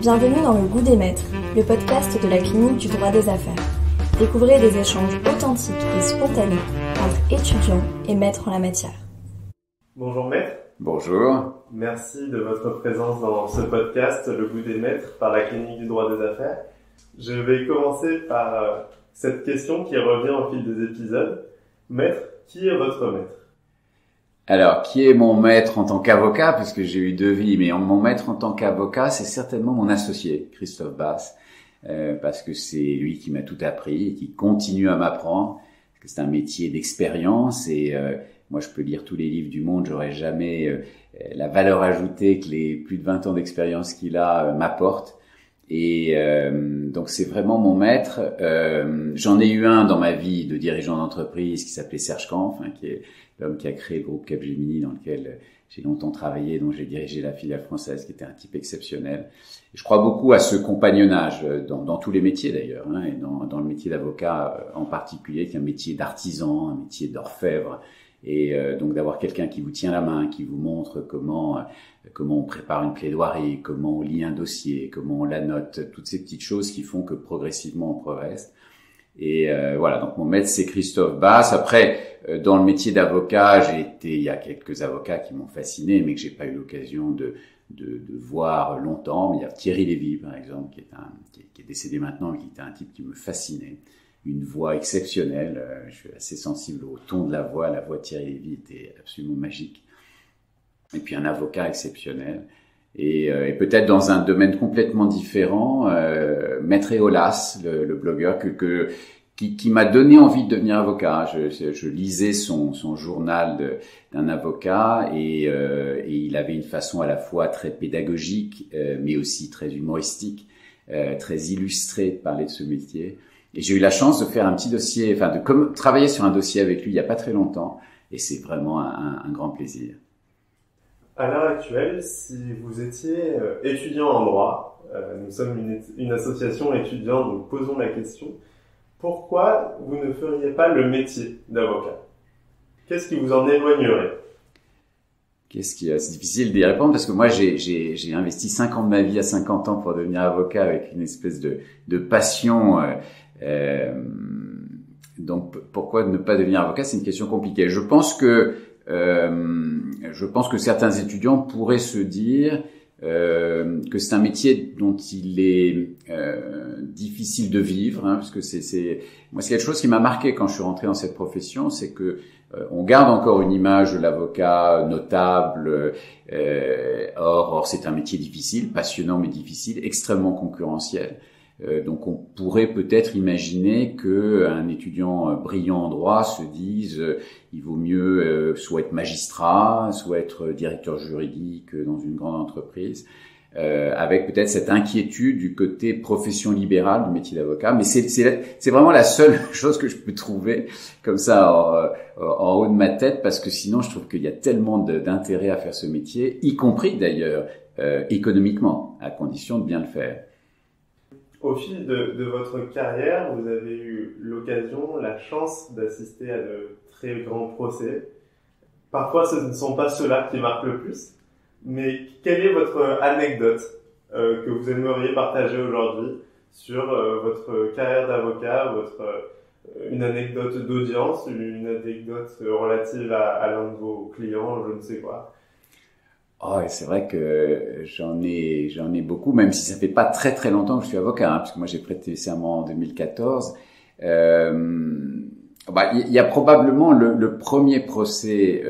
Bienvenue dans Le Goût des Maîtres, le podcast de la clinique du droit des affaires. Découvrez des échanges authentiques et spontanés entre étudiants et maîtres en la matière. Bonjour maître. Bonjour. Merci de votre présence dans ce podcast Le Goût des Maîtres par la clinique du droit des affaires. Je vais commencer par cette question qui revient au fil des épisodes. Maître, qui est votre maître ? Alors, qui est mon maître en tant qu'avocat, puisque j'ai eu deux vies, mais mon maître en tant qu'avocat, c'est certainement mon associé, Christophe Basse, parce que c'est lui qui m'a tout appris et qui continue à m'apprendre, parce que c'est un métier d'expérience et moi je peux lire tous les livres du monde, j'aurais jamais la valeur ajoutée que les plus de 20 ans d'expérience qu'il a m'apportent. Et donc c'est vraiment mon maître. J'en ai eu un dans ma vie de dirigeant d'entreprise qui s'appelait Serge Kampf, qui est l'homme qui a créé le groupe Capgemini dans lequel j'ai longtemps travaillé, dont j'ai dirigé la filiale française, qui était un type exceptionnel. Et je crois beaucoup à ce compagnonnage dans tous les métiers d'ailleurs, et dans le métier d'avocat en particulier, qui est un métier d'artisan, un métier d'orfèvre. Et donc d'avoir quelqu'un qui vous tient la main, qui vous montre comment on prépare une plaidoirie, comment on lit un dossier, comment on la note, toutes ces petites choses qui font que progressivement on progresse. Et voilà, donc mon maître c'est Christophe Basse. Après, dans le métier d'avocat, il y a quelques avocats qui m'ont fasciné, mais que j'ai pas eu l'occasion de voir longtemps. Il y a Thierry Lévy, par exemple, qui est décédé maintenant, mais qui était un type qui me fascinait. Une voix exceptionnelle, je suis assez sensible au ton de la voix de Thierry Lévy était absolument magique. Et puis un avocat exceptionnel. Et peut-être dans un domaine complètement différent, Maître Eolas, le blogueur qui m'a donné envie de devenir avocat. Je lisais son journal d'un avocat et il avait une façon à la fois très pédagogique, mais aussi très humoristique, très illustrée de parler de ce métier. Et j'ai eu la chance de faire un petit dossier, de travailler sur un dossier avec lui il y a pas très longtemps, et c'est vraiment un grand plaisir. À l'heure actuelle, si vous étiez étudiant en droit, nous sommes une association étudiante, donc posons la question, pourquoi vous ne feriez pas le métier d'avocat ? Qu'est-ce qui vous en éloignerait ? C'est difficile d'y répondre parce que moi j'ai investi 5 ans de ma vie à 50 ans pour devenir avocat avec une espèce de passion. Donc pourquoi ne pas devenir avocat ? C'est une question compliquée. Je pense que certains étudiants pourraient se dire que c'est un métier dont il est difficile de vivre, parce que moi c'est quelque chose qui m'a marqué quand je suis rentré dans cette profession, c'est que on garde encore une image de l'avocat notable, or c'est un métier difficile, passionnant mais difficile, extrêmement concurrentiel. Donc on pourrait peut-être imaginer que un étudiant brillant en droit se dise il vaut mieux soit être magistrat, soit être directeur juridique dans une grande entreprise, avec peut-être cette inquiétude du côté profession libérale du métier d'avocat. Mais c'est vraiment la seule chose que je peux trouver comme ça en haut de ma tête, parce que sinon je trouve qu'il y a tellement d'intérêt à faire ce métier, y compris d'ailleurs économiquement, à condition de bien le faire. Au fil de votre carrière, vous avez eu l'occasion, la chance d'assister à de très grands procès. Parfois, ce ne sont pas ceux-là qui marquent le plus. Mais quelle est votre anecdote que vous aimeriez partager aujourd'hui sur votre carrière d'avocat, une anecdote d'audience, une anecdote relative à l'un de vos clients, je ne sais quoi? Oh, et c'est vrai que j'en ai beaucoup, même si ça fait pas très très longtemps que je suis avocat, parce que moi j'ai prêté serment en 2014. Il y a probablement le premier procès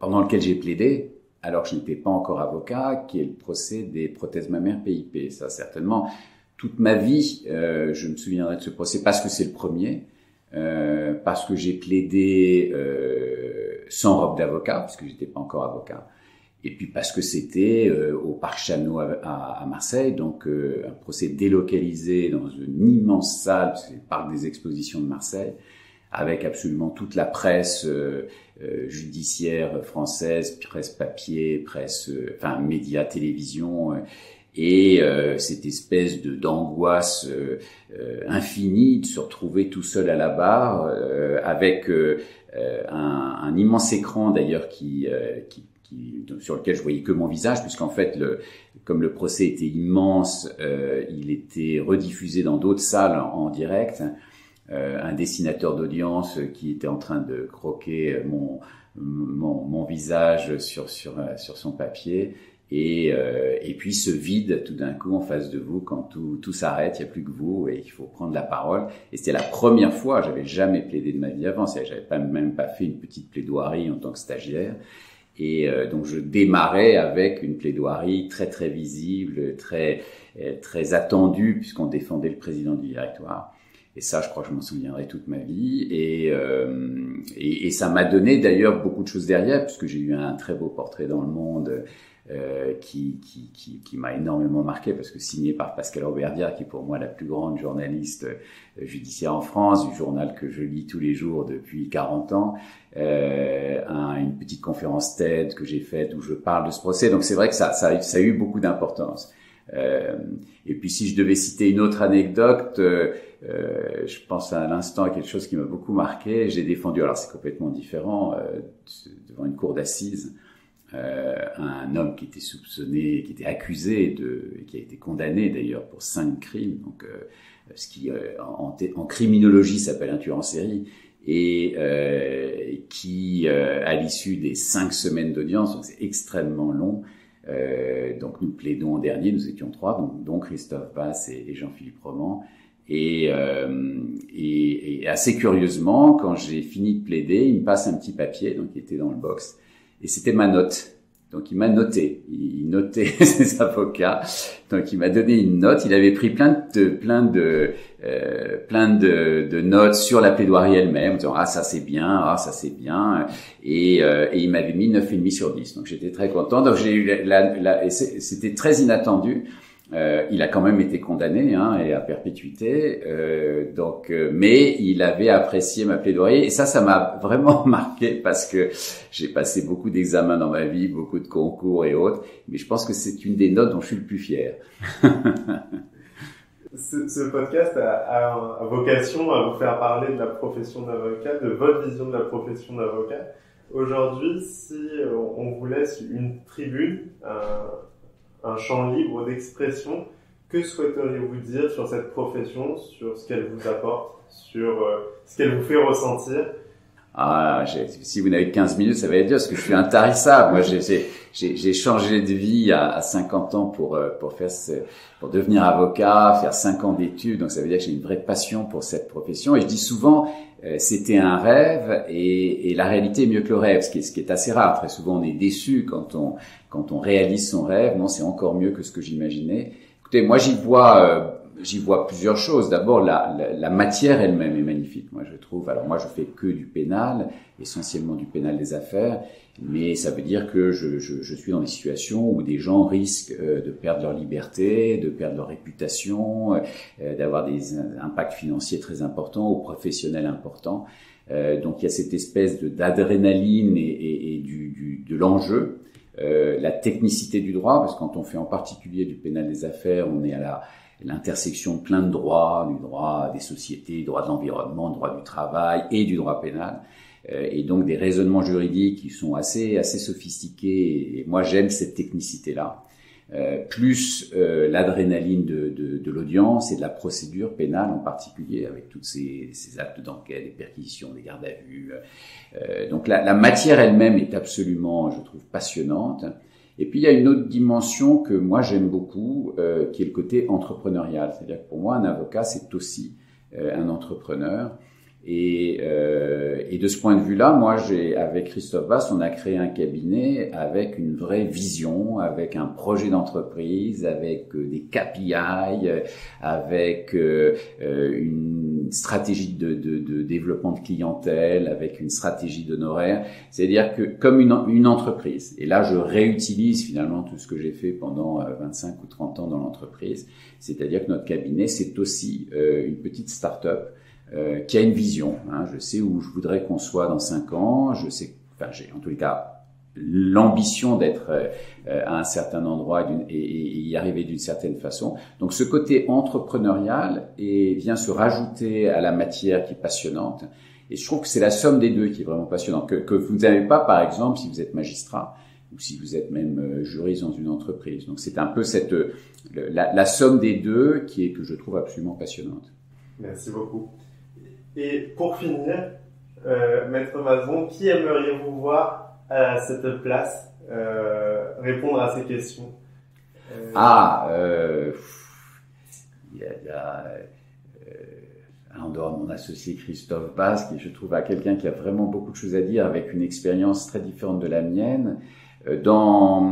pendant lequel j'ai plaidé, alors que je n'étais pas encore avocat, qui est le procès des prothèses mammaires PIP. Ça, certainement, toute ma vie, je me souviendrai de ce procès parce que c'est le premier, parce que j'ai plaidé sans robe d'avocat, parce que j'étais pas encore avocat, et puis parce que c'était au Parc Chano à Marseille, donc un procès délocalisé dans une immense salle, c'est le Parc des Expositions de Marseille, avec absolument toute la presse judiciaire française, presse papier, presse, médias, télévision, et cette espèce d'angoisse infinie de se retrouver tout seul à la barre, avec un immense écran d'ailleurs qui sur lequel je voyais que mon visage, puisqu'en fait, comme le procès était immense, il était rediffusé dans d'autres salles en direct. Un dessinateur d'audience qui était en train de croquer mon visage sur son papier. Et puis ce vide tout d'un coup en face de vous quand tout s'arrête, il n'y a plus que vous et il faut prendre la parole. Et c'était la première fois, j'avais jamais plaidé de ma vie avant, j'avais même pas fait une petite plaidoirie en tant que stagiaire. Et donc je démarrais avec une plaidoirie très très visible, très attendue puisqu'on défendait le président du directoire. Et ça, je crois que je m'en souviendrai toute ma vie. Et ça m'a donné d'ailleurs beaucoup de choses derrière, puisque j'ai eu un très beau portrait dans Le Monde qui m'a énormément marqué, parce que signé par Pascal Auberdière, qui est pour moi la plus grande journaliste judiciaire en France, du journal que je lis tous les jours depuis 40 ans. Une petite conférence TED que j'ai faite où je parle de ce procès. Donc c'est vrai que ça a eu beaucoup d'importance. Et puis si je devais citer une autre anecdote, je pense à l'instant à quelque chose qui m'a beaucoup marqué. J'ai défendu, alors c'est complètement différent, devant une cour d'assises, un homme qui était soupçonné, qui était accusé et qui a été condamné d'ailleurs pour 5 crimes, donc ce qui en criminologie s'appelle un tueur en série, et qui à l'issue des 5 semaines d'audience, donc c'est extrêmement long. Donc nous plaidons en dernier, nous étions 3, dont Christophe Basse et Jean-Philippe Roman. Et assez curieusement, quand j'ai fini de plaider, il me passe un petit papier, donc il était dans le box, et c'était ma note. Donc il m'a noté, il notait ses avocats. Donc il m'a donné une note. Il avait pris plein de notes sur la plaidoirie elle-même, en disant ça c'est bien, ça c'est bien, et il m'avait mis 9,5 sur 10. Donc j'étais très content. Donc j'ai eu et c'était très inattendu. Il a quand même été condamné et à perpétuité, mais il avait apprécié ma plaidoirie, et ça m'a vraiment marqué, parce que j'ai passé beaucoup d'examens dans ma vie, beaucoup de concours et autres, mais je pense que c'est une des notes dont je suis le plus fier. Ce podcast a vocation à vous faire parler de la profession d'avocat, de votre vision de la profession d'avocat. Aujourd'hui, si on vous laisse une tribune, un champ libre d'expression, que souhaiteriez-vous dire sur cette profession, sur ce qu'elle vous apporte, sur ce qu'elle vous fait ressentir? Si vous n'avez que 15 minutes, ça va être dur, parce que je suis intarissable. Moi, j'ai changé de vie à 50 ans pour devenir avocat, faire 5 ans d'études. Donc ça veut dire que j'ai une vraie passion pour cette profession. Et je dis souvent, c'était un rêve, et la réalité est mieux que le rêve, ce qui est assez rare. Très souvent, on est déçu quand on réalise son rêve. Non, c'est encore mieux que ce que j'imaginais. Écoutez, moi, j'y vois plusieurs choses. D'abord, la matière elle-même est magnifique. Moi, je trouve. Alors, moi, je fais que du pénal, essentiellement du pénal des affaires, mais ça veut dire que je suis dans des situations où des gens risquent de perdre leur liberté, de perdre leur réputation, d'avoir des impacts financiers très importants ou professionnels importants. Donc, il y a cette espèce d'adrénaline et de l'enjeu. La technicité du droit, parce que quand on fait en particulier du pénal des affaires, on est à l'intersection de plein de droits, du droit des sociétés, du droit de l'environnement, du droit du travail et du droit pénal, et donc des raisonnements juridiques qui sont assez sophistiqués, et moi j'aime cette technicité-là, plus l'adrénaline de l'audience et de la procédure pénale en particulier, avec tous ces actes d'enquête, des perquisitions, des gardes à vue. Donc la matière elle-même est absolument, je trouve, passionnante. Et puis il y a une autre dimension que moi j'aime beaucoup, qui est le côté entrepreneurial. C'est-à-dire que pour moi, un avocat, c'est aussi un entrepreneur. Et de ce point de vue-là, moi, avec Christophe Basse, on a créé un cabinet avec une vraie vision, avec un projet d'entreprise, avec des KPI, avec une stratégie de développement de clientèle, avec une stratégie d'honoraires. C'est-à-dire que comme une entreprise. Et là, je réutilise finalement tout ce que j'ai fait pendant 25 ou 30 ans dans l'entreprise. C'est-à-dire que notre cabinet, c'est aussi une petite start-up qui a une vision. Je sais où je voudrais qu'on soit dans 5 ans. J'ai en tous les cas l'ambition d'être à un certain endroit et y arriver d'une certaine façon. Donc ce côté entrepreneurial vient se rajouter à la matière qui est passionnante. Et je trouve que c'est la somme des deux qui est vraiment passionnante. Que vous n'avez pas, par exemple, si vous êtes magistrat, ou si vous êtes même juriste dans une entreprise. Donc c'est un peu la somme des deux que je trouve absolument passionnante. Merci beaucoup. Et pour finir, Maître Mazon, qui aimeriez-vous voir à cette place répondre à ces questions? Il y a en dehors de mon associé Christophe Basse, qui je trouve quelqu'un qui a vraiment beaucoup de choses à dire, avec une expérience très différente de la mienne. Dans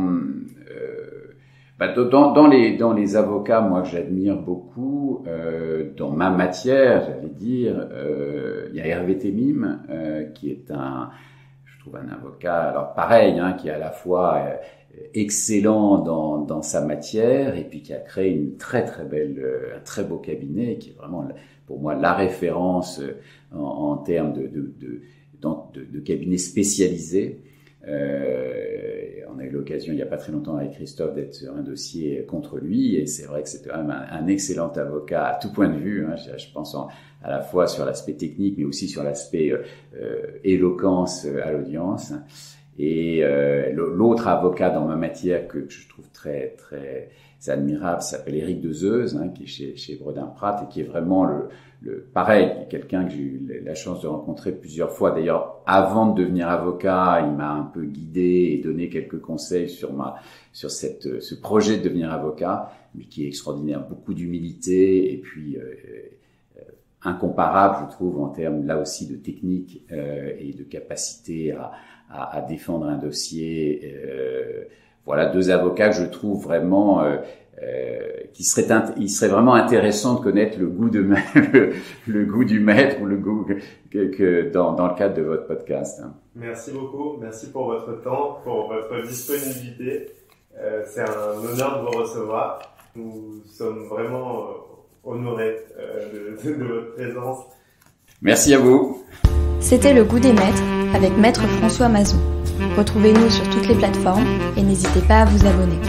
les avocats, moi, que j'admire beaucoup, dans ma matière, j'allais dire, il y a Hervé Temim, qui est je trouve un avocat, alors pareil, qui est à la fois excellent dans sa matière, et puis qui a créé un très beau cabinet, qui est vraiment, pour moi, la référence en termes de cabinet spécialisé. On a eu l'occasion il n'y a pas très longtemps avec Christophe d'être sur un dossier contre lui, et c'est vrai que c'est quand même un excellent avocat à tout point de vue, je pense à la fois sur l'aspect technique mais aussi sur l'aspect éloquence à l'audience. Et l'autre avocat dans ma matière que je trouve très très admirable s'appelle Éric Dezeuse, qui est chez Bredin-Pratt, et qui est vraiment pareil, quelqu'un que j'ai eu la chance de rencontrer plusieurs fois. D'ailleurs, avant de devenir avocat, il m'a un peu guidé et donné quelques conseils sur ce projet de devenir avocat, mais qui est extraordinaire, beaucoup d'humilité, et puis incomparable, je trouve, en termes là aussi de technique et de capacité à défendre un dossier. Voilà deux avocats que je trouve vraiment il serait vraiment intéressant de connaître le goût le goût du maître, ou le goût que dans le cadre de votre podcast. Merci beaucoup, merci pour votre temps, pour votre disponibilité. C'est un honneur de vous recevoir. Nous sommes vraiment honorés de votre présence. Merci à vous. C'était Le Goût des Maîtres avec Maître François Mazon. Retrouvez-nous sur toutes les plateformes et n'hésitez pas à vous abonner.